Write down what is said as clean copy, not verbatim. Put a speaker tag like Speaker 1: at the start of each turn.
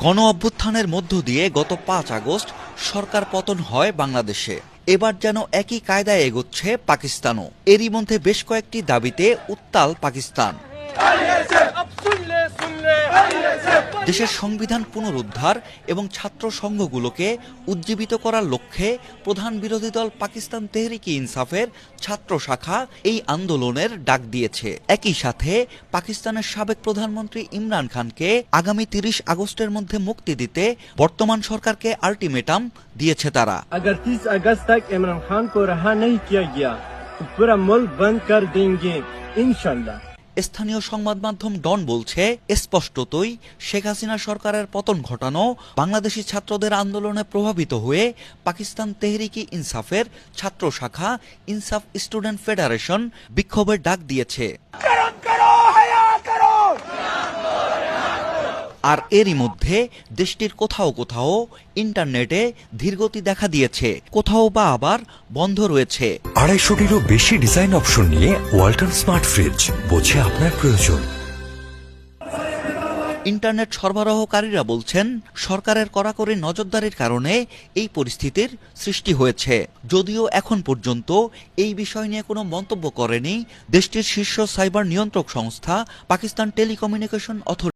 Speaker 1: গণ অভ্যুত্থানের মধ্য দিয়ে গত ৫ আগস্ট সরকার পতন হয় বাংলাদেশে। এবার যেন একই কায়দায় এগোচ্ছে পাকিস্তানও। এরই মধ্যে বেশ কয়েকটি দাবিতে উত্তাল পাকিস্তান। দেশের সংবিধান পুনরুদ্ধার এবং ছাত্র সংঘগুলোকে উজ্জীবিত করার লক্ষ্যে প্রধান বিরোধী দল পাকিস্তান তেহরিক-ই-ইনসাফের ছাত্র শাখা এই আন্দোলনের ডাক দিয়েছে। একই সাথে পাকিস্তানের সাবেক প্রধানমন্ত্রী ইমরান খানকে আগামী ৩০ আগস্টের মধ্যে মুক্তি দিতে বর্তমান সরকারকে আলটিমেটাম দিয়েছে তারা।
Speaker 2: अगर 30 अगस्त तक इमरान खान को रहा नहीं किया गया तो पूरा मुल्क बंद कर देंगे इंशाल्लाह।
Speaker 1: স্থানীয় সংবাদ মাধ্যম ডন বলছে, স্পষ্টতই শেখ হাসিনা সরকারের পতন ঘটানো বাংলাদেশি ছাত্রদের আন্দোলনে প্রভাবিত হয়ে পাকিস্তান তেহরিক-ই-ইনসাফের ছাত্র শাখা ইনসাফ স্টুডেন্ট ফেডারেশন বিক্ষোভের ডাক দিয়েছে। আর এরই মধ্যে দেশটির কোথাও কোথাও ইন্টারনেটে ধীরগতি দেখা দিয়েছে, কোথাও বা আবার বন্ধ রয়েছে।
Speaker 3: ২৫০টিরও বেশি ডিজাইন অপশন নিয়ে ওয়ালটন স্মার্ট ফ্রিজ, বোঝে আপনার প্রয়োজন।
Speaker 1: ইন্টারনেট সরবরাহকারীরা বলছেন, সরকারের কড়াকড়ি নজরদারির কারণে এই পরিস্থিতির সৃষ্টি হয়েছে। যদিও এখন পর্যন্ত এই বিষয় নিয়ে কোনো মন্তব্য করেনি দেশটির শীর্ষ সাইবার নিয়ন্ত্রক সংস্থা পাকিস্তান টেলিকমিউনিকেশন অথরিটি।